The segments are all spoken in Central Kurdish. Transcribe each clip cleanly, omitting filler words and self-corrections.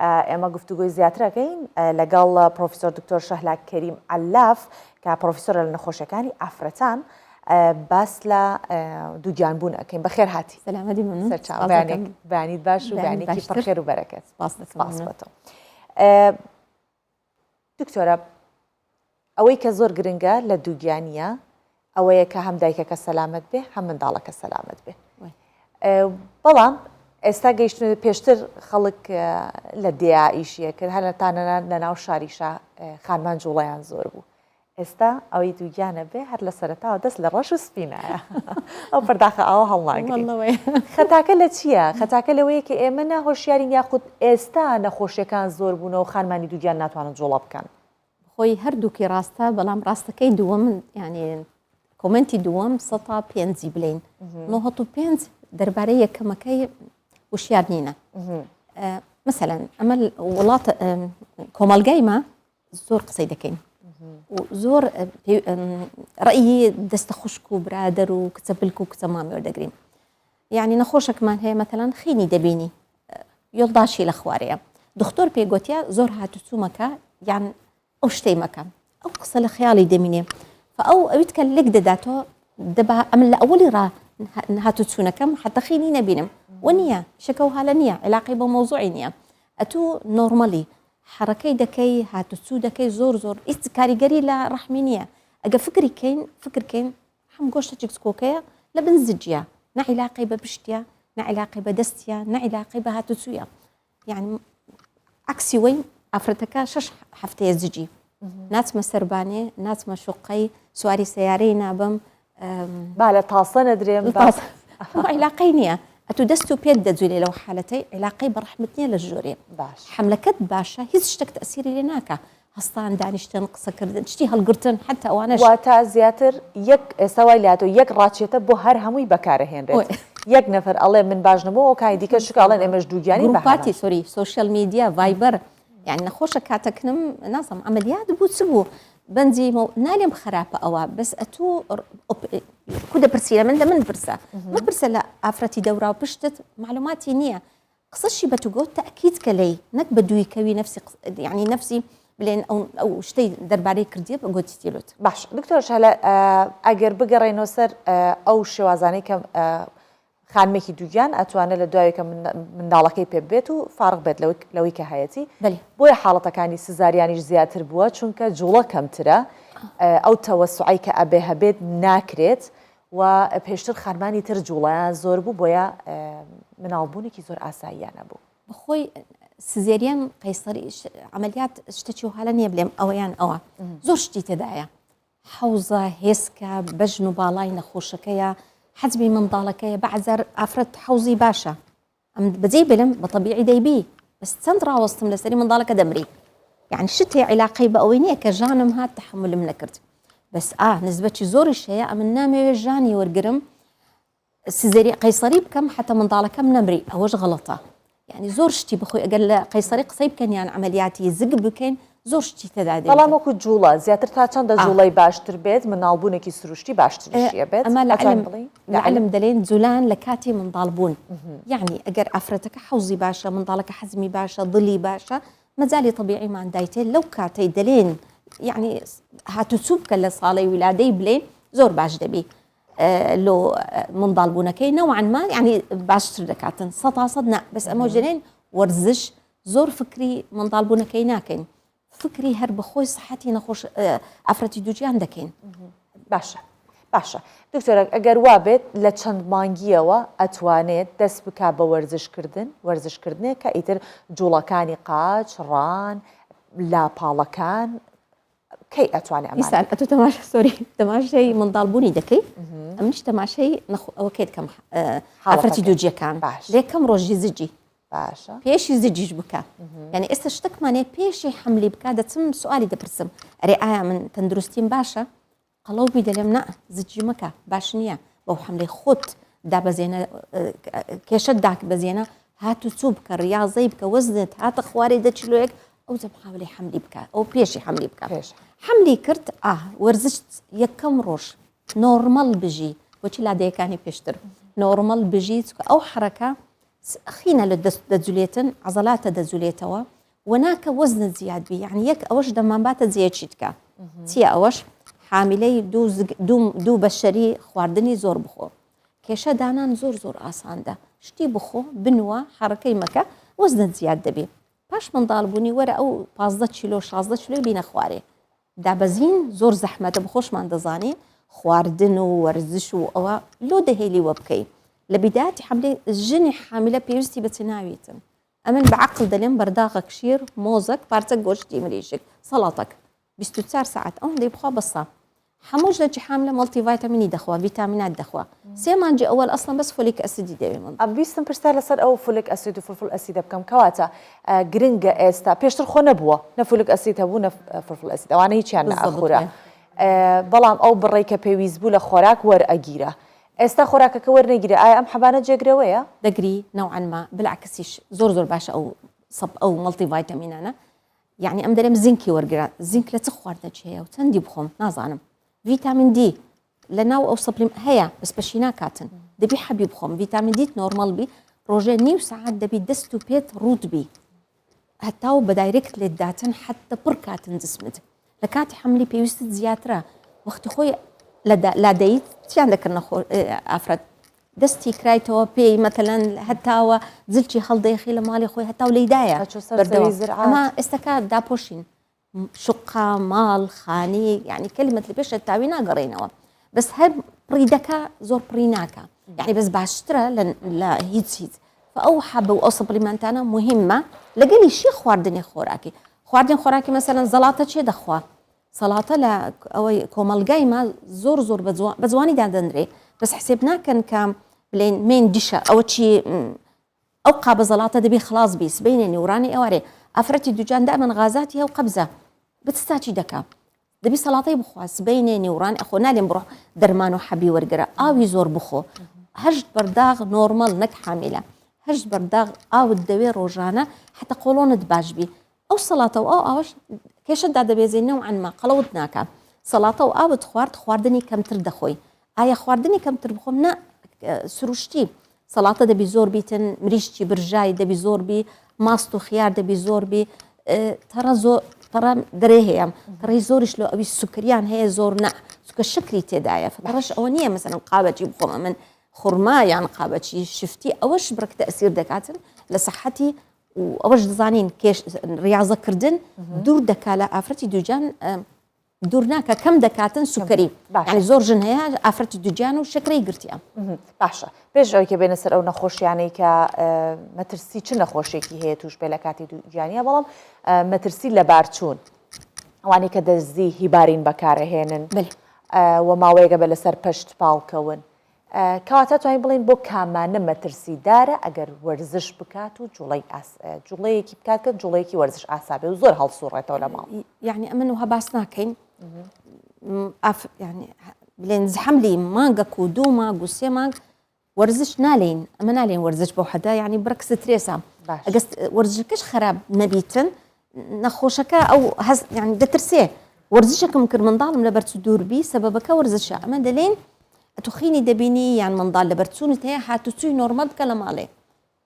ئێمە گفتوگوی زیاترەکەین لەگەڵ پرۆفیسۆر دکتۆر شەهلا کەریم عەلاف کە پرۆفیسۆرە لە نەخۆشیەکانی ئافرەتان باس لە دووگیانبوون ئەەکەین. بەخێر هاتی. سەلامەتی من. بەیانیت باش و بەیانێکی پڕخێر و بەرەکەت. سپاس بەتەوە. دکتۆرە، ئەوەی کە زۆر گرنگە لە دووگیانیە ئەوەیە کە هەم دایکەکە سەلامەت بێ هەم منداڵەکە سەلامەت بێ. بەڵام ئێستا گەیشتن پێشتر خەڵک لە دیا ئیشیە کرد هەرتانە لە ناو شاریشا خانمان جوڵەیان زۆر بوو. ئێستا ئەوەی دووگیانە بێ هەر لە سەرەتاوە دەست لە ڕەش و سپینایە ئەو پرداخە ئەوە هەڵناگرێت. خەتاکە لە چییە؟ خەتاکە لەوەیە کە ئێمە ناهۆشیارین یاخود ئێستا نەخۆشیەکان زۆر بوون و خانمانی دووگیان ناتوانن جوڵە بکەن. خۆی هەردووکی ڕاستە، بەڵام ڕاستەکەی دووەم یعنی کۆمنتی دووەم 105 بڵین 95 دەربارەی یەکەمەکەی وشیار نینە. مثلەن ئەمە وڵاتە کۆمەلگایمە زۆر قسەی دەکەین و زۆر ڕەیی دەستە خوشک و برادەر و کچە بلک و کچە مامی وەردەگرین. یعنی نەخۆشێکمان هەیە مەتەلەن خینی دەبینی یۆڵداشی لە خوارەیە، دکتۆر پێگوتیە زۆر هاتوچوومەکە یان ئەو شتەی مەکەم، ئەو قسە لە خەیاڵی دەمینێ ئەویت کە لێک دەداتەوە دەبا ئەم لە ئەوەلی ڕا هاتوچوونەکەم حتى خینی نەبینم و نییە شەکە و هەلە نییە علاقی بە مۆزوعی نییە. ئەتوو نۆرمەلی حرەکەی دەکەی هاتوچوو دەکەی زۆر زۆر هیچ کاریگەری لە ڕەحمی نییە. ئەگە فکرکەین هەم گۆشتە چکسکۆکەیە لە بن زجیە، نەعیلاقی بە پشتیە، نەعیلاقی بە دەستیە، نەعیلاقی بە هاتوچوویە. یعنی عکسی وەی ئافرەتەکە 6 هەفتەیە زجی، ناچمە سەربانێ، ناچمە شوقەی، سواری سەیارەی نابم، با لە تاسە نەدرێم عیلاقی نییە. ئەتو دەست و پێت دەجوێ لەو حالەتەی عیلاقی بەڕەحمت نییە لە ژۆرێ. حملەکەت باشە، هیچ شتێک تەسیری لێ ناکە، هەستان دانیشتن قسەکردن شتی هەڵگرتن حتا ئەوانەش واتە زیاتر یەک ئێستا وای لاتۆ یەک ڕاچێتە بۆ هەر هەمووی بەکارەهێنرێت. یەک نەفەر ئەڵێ من باش نەبوو ئەو کای دیکە شکاڵێن ئێمەش دووگیانی گروپاتی سۆری سۆشیال میدیا ڤایبەر یعنی نەخۆشە کاتەکنم نازم ئەمەلیات بوو چ بوو بەنجی نالێم خراپە ئەوە بەس ئەتوو کو دەپرسی لە من لە من پرسە مەپرسە لە ئافرەتی دەورا و پشتت معلوماتی نییە قسەشی بە تو گۆت تەکید کە لەی نەک بە دوویکەوی نفسی یعنی نفسی بلێن ئەو شتەی دەربارەی کردیە بە گۆتی تیلوت. باش دکتۆر شەهلە ئەگەر بگەڕێنەوە سەر ئەو شێوازانەی کە خانمێکی دووگیان ئەتوانێت لە دوایەکە منداڵەکەی پێ بێت و فارغ بێت لەوەی کە هەیەی بۆیە حاڵەتەکانی سزاریانیش زیاتر بووە چونکە جوڵە کەمترە ئەو تەوەسوعی کە ئەبێ هەبێت ناکرێت و پێشتر خانمانی تر جوڵیان زۆر بوو بۆیە مناڵبوونێکی زۆر ئاساییانە بوو. بەخۆی سزێریان قەیسەری عملیات شتێکی و هەڵە نییە بلێم ئەوەیان ئەوە زۆر شتی تێدایە حەوزە هێسکە بەژن و باڵای نەخۆشەکەیە حەزبی منداڵەکەیە بەعزەر ئافرەت حەوزی باشە ئەم بەجێ بلم بە طبیعی دەیبی بەس چەند ڕاوەستم لەسەری منداڵەکە دەمری یعنی شتێ عیلاقی بە ئەوەی نییە کە ژانم هات تحملم نەکرد بەس نسبەتی زۆریش هەیە ئەمن نامەوێت ژانی وەرگرم سزێری قەیسەری بکەم حتى منداڵەکەم نەمری ئەوەش غەڵەتە یعنی زۆر شتی بخۆی ئەگەر لە قەیسەری قسەی بکەن یان عملیاتی زگ بکەین زۆر شتی تێدا دێت. بەڵام وەکو جوڵە زیاتر تا چەندە جوڵەی باشتر بێت مناڵبوونێکی سروشتی باشتریشیە بێت ئەمە لە عەلم دەڵێن جولان لە کاتی منداڵبوون یعنی ئەگەر ئافرەتەکە حەوزی باشە منداڵەکە حەزمی باشە دڵی باشە مەجای طبیعیمان دایتێ لەو کاتەی دەلێن یعنی هاتوچوو بکە لە ساڵی ویلادەی بلێن زۆر باش دەبی لۆ منداڵبوونەکەی نەوعان ما یعنی باشتر دەکاتن 100% نا بەس ئەمە ژێنین وەرزش زۆر فکری منداڵبوونەکەی ناکەین فکری هەر بەخۆی سەحەتی نەخۆش ئافرەتی دووجیان دەکەین. باشە دکتۆرە ئەگەر وا بێت لە چەند مانگیەوە ئەتوانێت دەست بک بە وەرزشکردنێک کە ئیتر جوڵەکانی قاچ ڕان لاپاڵەکان کەی ئەتوانێت ئەمە ئەتو تەماشا سۆری تەماشای منداڵبوونی دەکەی ئەمنیش تەماشای ئەوەکەیت کەم ئافرەتی دووجیەکان لێکەم ڕۆژی زجی باشە پێشی زجیش بکە یعنی ئێستا شتێکمانێ پێشی حملی بکە دەچم سوالی دەپرسم ئەرێ ئایا من تەندروستیم باشە قەڵەوبی دەلێم نا زجی مەکە باش نییە بەو حملەی خۆت دابەزێنە کێشت دابەزێنە هاتوچوو بکە ڕاضەی بکە وەزنت هاتە خوارێ 10 کیلۆیەک ئەو جەبحاولی حملی بکە ئەو پێشی حملی بکە حملی کرد وەرزش یەکەم ڕۆژ نۆرمەڵ بژی بۆچی لادەیەکانی پێشتر نۆرمەڵ بژی ئەو حرەکە خينا لدزوليتن عضلات دزوليتوا وناك وزن زياد بي يعني يك أوش دمامبات زياد شتكا تي أوش حاملي دو بشري خواردني زور بخو كيشا دانان زور آسانده شتي بخو بنوا حركي مكا وزن زياد دبي باش من ضالبوني ورا أو 15 كيلو 16 كيلو بينا خواري دابزين زور زحمة بخوش من دزاني خواردن وورزش وأوا لو دهيلي وبكي لبداية حملي الجني حاملة بيرستي بتناويتن أمن بعقل دلين برداغك شير موزك بارتك جوشتي مريشك صلاتك 24 ساعات أو دي بخوا بصا حموج لجي حاملة مالتي فيتاميني دخوا فيتامينات دخوا سيما نجي أول أصلا بس فوليك أسيد داوي من أم بيستم برسالة صار أو فوليك أسيد وفلفل أسيد بكم كواتا جرينجا إستا بيشتر خو نبوة نفوليك أسيد هبو نفلفل أسيد وأنا هيك يعني أخورا بلام أو بريكا بيويز بولا خوراك ور أجيرة إستا خوراك كور نجري أم حبانة جاكروية دقري نوعا ما بالعكس زور باشا أو صب أو مالتي فيتامين أنا يعني أم دلم زنكي ورقرا زنك لا تخوارنا هي وتندي بخم نازانم فيتامين دي لناو أو سبليم هيا بس بشينا كاتن دبي حبيب خم فيتامين دي نورمال بي روجي نيو ساعات دبي دستو بيت روت بي هتاو بدايركت للداتن حتى بركاتن دسمد لكاتي حملي بيوست زياترا وقت خوي لا دايت تي عندك النخو افرد دستي كرايتو بي مثلا هتاو زلتي خلدي خيله مالي خوي هتاو ليدايا اما استكاد دابوشين شقة مال خاني يعني كلمة البيش التاوينا قريناها بس هب بريدكا زور بريناكا يعني بس باشترى لا هيت فأو حبة وأو سبليمنتانا مهمة لقلي شي خواردني خوراكي مثلا زلاطة شي دخوا سلطة لا أو كومال قايمة زور بزواني داندري بس حسبنا كان كام بلين مين دشة أو شي أو قاب زلاطة دبي خلاص بيس بيني وراني أوري أفرتي دجان دائما غازاتها وقبزة بتستاتي دكا دبي سلاطي بخواس بيني وراني أخونا لي بروح درمانو حبي ورقرا آوي زور بخو هجد برداغ نورمال نك حاملة هجد برداغ آو الدوي روجانا حتى قولون دباج بي أو سلاطة أو آوش كيش دادا بيزين نوعا ما قلودناكا سلاطة وآو تخواردني كم تردخوي آيا خواردني كم تربخوم نا سروشتي سلاطة دبي زور بيتن مريشتي برجاي دبي زور بي ماستو خيار دبي زور بي ترى دريه ترى زورش لو أبي السكريان هي زورنا سكر شكلي تدايا فترش أونية مثلا قابتي بخوم من خرما يعني قابتي شفتي أوش برك تأثير دكاتن لصحتي وأوش دزانين كيش رياضة كردن دور دكالة أفرتي دوجان دورناك كم دكاتن سكري يعني زور جن هي أفرتي دوجان وشكري قرتيا باشا بيش أوكي بين السر أو نخوش يعني مترسي چه نخوشي كي هي توش بلكاتي دوجانيا بلام مترسي لبارتون واني كدزي هبارين بكاره هينن وما ويقى بلسر پشت بالكون كواتا توين بلين بو كاما نمترسي دارة اگر ورزش بكاتو جولي كي بكاتك جولي كي ورزش عصابي وزور هالصورة ولا ما يعني أمنوها باسناكين يعني بلين زحملي مانجا ودوما قسيما ورزش نالين أما نالين ورزش بوحدة يعني برك ستريسا أقصد ورزشكش خراب نبيتن نخوشك أو يعني دترسيه ورزشك ممكن من ضالم لبرت دور بي سببك ورزشة أما دلين أتخيني دبيني يعني من ضال لبرتسون تها حتسوي نورمال كلام عليه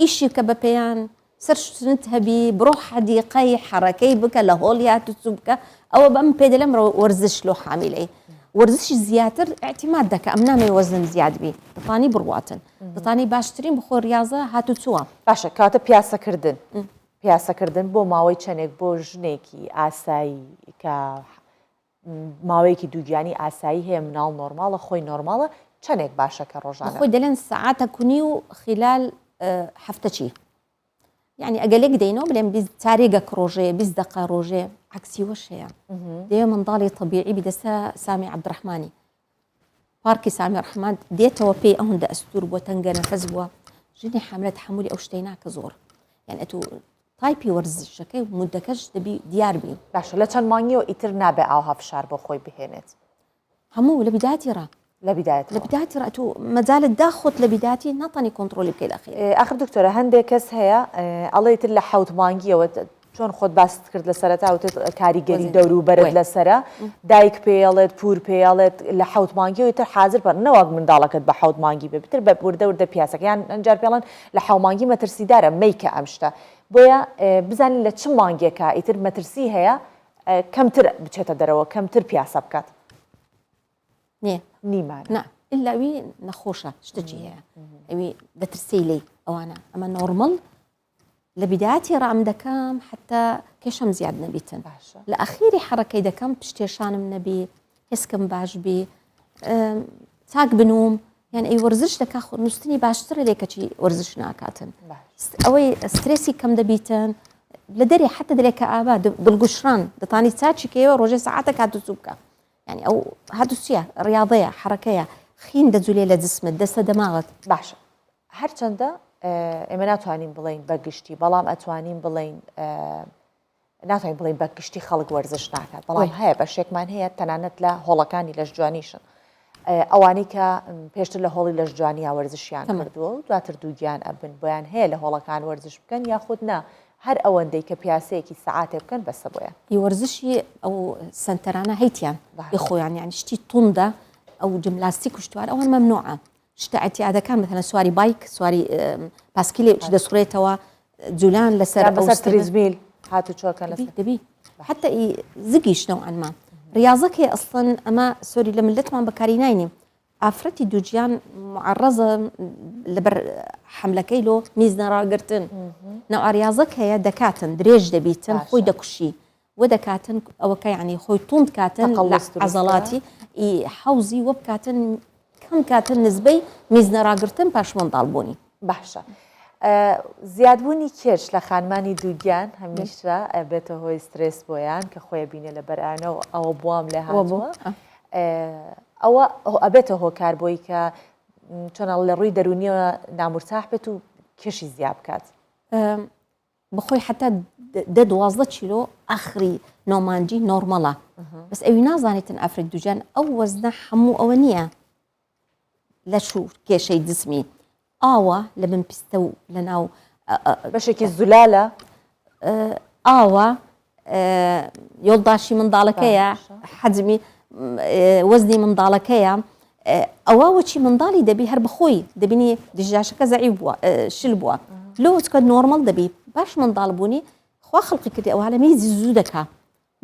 إيشي كبابيان سرش نتهبي بروح حديقي حركي بك لهوليا تسوبك أو بام بيدلم ورزش له حاملي ورزش زياتر اعتمادك أمنا ما يوزن زياد بي بطاني برواتن بطاني باشترين بخور رياضة هاتوتوا باشا كاتب بياسا كردن بو ماوي چنك بو جنيكي آساي كا ماوەیەکی دووگیانی ئاسایی هەیە مناڵ نۆرماڵە خۆی نۆرماڵە چەندێک باشە کە ڕۆژانە خۆی دەڵێن سەعاتە کونی و خلال هەفتەچی يعني ئەگەلێک دەینەوە بڵێن تارێگەک ڕۆژەیە 20 دقە ڕۆژێ عکسی وەش هەیە دەیە منداڵی طبیعی بدەسە سامی عەبدڕەحمانی پارکی سامی ڕەحمان دێتەوە پێی ئەوەندە ئەستور بووە تەنگە نەفەس بووە ژنی حاملە تحملی ئەو شتەی ناکە زۆر يعني ئەتو تایپی ورزشەکەی مودەکەش دەبی دیار بی باشە لە چەند مانگیەوە ئیتر نابێ ئاو هەفشار بۆ خۆی بهێنێت هەموو لە بدايەتی ڕا لە بدايەتی ڕا تو مەجالت داخۆت لە بدايەتی ناتانی کۆنتڕۆلی بکەی لەخێر ئاخر دکتۆرە هەندێک کەس هەیە ئەڵێ تر لە حەوت مانگیەوە چۆن خۆت باست کرد لە سەرەتا وتت کاریگەری دەوروبەرت لەسرە دایک پێڵێت پور پێڵێت لە حوت مانگی تر حاضر بە نەوەک منداڵەکەت بە حوت مانگی بێتتر بە وردە پیاسەکەیان ئەنجار پێڵەن لە حومانگی مەترسیدارە میکە ئەم شتە بۆیە بزانین لە چ مانگێکە ئیتر مەترسی هەیە کەمتر بچێتە دەرەوە کەمتر پیاسە بکات نیمان ئللاوی نەخۆشە شتەجی هەیە ئەوی دەترسی لی ئەوانە ئەمە نۆرمەڵ لە بیداەتی ڕام دەکەم حتا کێشەم زیاد نەبیتن لە ئەخیری حرەکەی دەکەم پشتێشانم نەبی هێسکم باش بێ چاک بنوم یان ئەی وەرزش دەکا نووسنی باشترە لێکەچی وەرزش ناکاتن ئەوەی سترێسی کەم دەبیتن لە دەری حتا دلێکە ئابا دڵگوشران دەتانی چاچی کەوە ڕۆژێ سەعاتە کات سوو بکە یعنی ئەو هاتوچیە ڕاضەیە حرەکەیە خین دەجولێ لە جسمت دەستە دەماغت باشە هەرچەندە ئێمە ناتوانین بڵین بەگشتی بەڵام ئەتوانین بڵین ناتوانین بڵین بەگشتی خەڵک وەرزش ناکات بەڵام هەیە بە شێکمان هەیە تەنانەت لە هۆڵەکانی لەش جوانیشن ئەوانی کە پێشتر لە هۆڵی لەش جوانی وەرزشیان کردووە و دواتر دووگیان ئەبن بۆیان هەیە لە هۆڵەکان وەرزش بکەن یاخود نا هەر ئەوەندەی کە پیاسەیەکی سەعاتێ بکەن بەسە بۆیان وەرزشی ئەو سنتەرانە هەیتیان خۆیان یانی شتی توندە ئەو جملاستیک کوشتوار ئەوان مەمنوعە شتە ئەتیادەکان مثلا سواری بایک سواری پاسکیلی دەسوڕێتەوە جولان لەسەر تریزمیل هاتو چۆکە دەبی حتا زگیشتەوە ئەنما ریاضەکەی ئەسڵەن ئەمە سۆری لە ملەتمان بەکاری ناینیم ئافرەتی دووجیان معڕەزە لەبەر حملەکەی لۆ میز نەڕاگرتن نەوە ریاضەک هەیە دەکاتن درێژ دەبیتن خۆی دەکوشی و دەکاتن ئەوەکە یعنی خۆی توند کاتن عەزەڵاتی حەوزی وە بکاتن کەم کاتن نزبەی میز نەڕاگرتن پاش منداڵبوونی باشە زیادبوونی کێش لە خانمانی دووگیان هەمیشە بێتە هۆی سترێس بۆیان کە خۆی بینێ لە بەرانەوە ئەوە بوام لێ هاتووە ئەوە ئەبێتە هۆکار بۆی کە چۆنە لە ڕووی دەرونیەوە نامورتاح بێت و کێشی زیاد بکات بخۆی حتا 12 کیلۆ ئەخری نۆمانجی نۆرمەڵە بەس ئەوی نازانێتن ئەفرەت دووجان ئەو وەزنە هەموو ئەوە نییە لە شوور کێشەی جسمی ئاوە لە بن پیستە و لە ناو بەشێکی زولالە ئاوە یۆڵداشی منداڵەکەیە حەجمی وەزنی منداڵەکەیە ئەوە وەچی منداڵی دەبی هەر بخۆی دەبینی دژاشەکە زەعیف بووە شل بووە لۆچکە نۆرمەڵ دەبی باش منداڵ بوونی خوا خەڵقی کردی ئەوە لە میزی زوو دەکا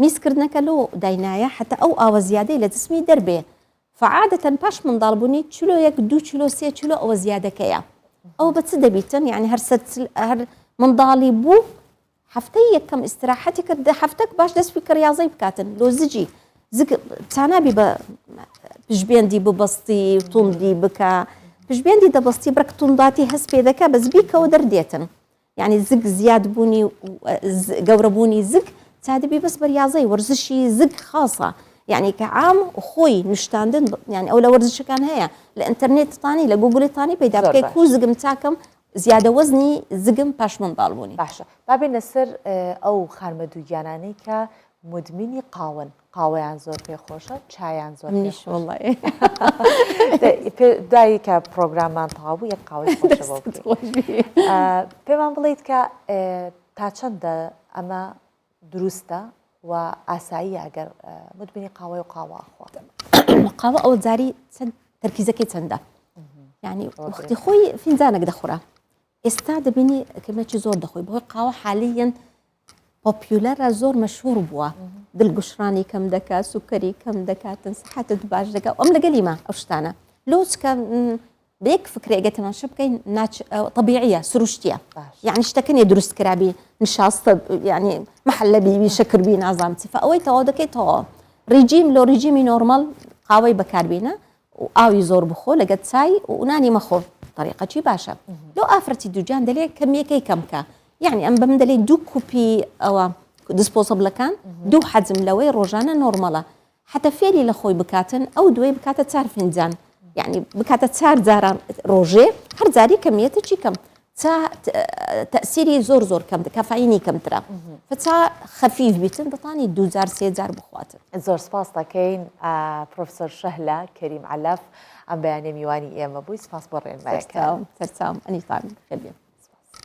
میزکردنەکە لۆ داینایە حتا ئەو ئاوە زیادەی لە جسمی دەربێ فعادەتەن پاش منداڵبوونی چلۆ 1 2 کیلۆ 3 کیلۆ ئەوە زیادەکەیە ئەو بە چ دەبیتن یعنی هەر منداڵی بوو هەفتەی یەکەم ئیستراحەتی کرد هەفتەک باش دەستپی کە ریاضەی بکاتن لۆ زگی چانابی بە پشبێندی ببەستی توندی بکە پشبێندی دەبەستی بڕک تونداتی هەست پێ دەکە بە زبیکەوە دەردێتن یعنی زگ زیاد بوونی گەورەبوونی زگ چادەبی بەس بە ریاضەی وەرزشی زگ خاصە یعنی کە عام خۆی نیشتاندن یعنی ئەو لە وەرزشەکان هەیە لە ئینتەرنێتتانی لە گوگڵتانی پەیدا بکەیت کو زگم چاکەم زیادە وەزنی زگم پاش منداڵبوونی باشە بابێنە سەر ئەو خانمە دووگیانانەی کە مدمینی قاون قاوەیان زۆر پێخۆشە چایان زۆر دایی کە پرۆگرامان تاوو یەک قاوەی پێمان بڵیت کە تا چەندە ئەمە دروستە و ئاسایی ئەگەر مدمینی قاوەی و قاواخوا قاوە ئەو جاری تەرکیزەکەی چەندە یعنی وەختی خۆی فینجانێک دەخورە ئێستا دەبینی کەمێکی زۆر دەخۆی بۆی قاوە حالیەن پۆپیولەرە زۆر مەشهور بووە دڵگوشڕانی کەم دەکات سوکەری کەم دەکاتن سەحەتت باش دەکات ئەم لەگەلیمە ئەو شتانە لۆچکە بەیەک فکرێگە تەماشا بکەین طبیعیە سروشتیە یعنی شتەکەنێ دروست کرابی نشاستە یعنی محلەبی شەکربی نازانم چی ئەوەی تەواو دەکەیتەوە ریجیم لۆ ریجیمی نۆرمەڵ قاوەی بەکاربێنە و ئاوی زۆر بخۆ لەگەت چای و نانی مەخۆ طریقەکی باشە لۆ ئافرەتی دووجان دەلێ کەمیەکەی کەمکە یعنی ئەم بەم دەلێ 2 کوپی ئەوە دیسپۆسەبلەکان 2 حەجم لەوەی ڕۆژانە نۆرمەڵە حتا فێری لە خۆی بکاتن ئەو دوێ بکاتە 4 فنجان یعنی بکاتە 4 جاران ڕۆژێ هەر جاری کەمیەتێکی کەم تەسیری زۆر زۆر کەم کەفاینی کەمترە فچا خەفیف بیتن دەتانی 2 جار 3 جار بخواتن زۆر سپاس دەکەین پرۆفسەر شەهلا کەریم علەف ئەم بەیانە میوانی ئێمە بووی سپاس بۆ ڕێنماییەکە سەرچاوم ئەنیتان خێبێ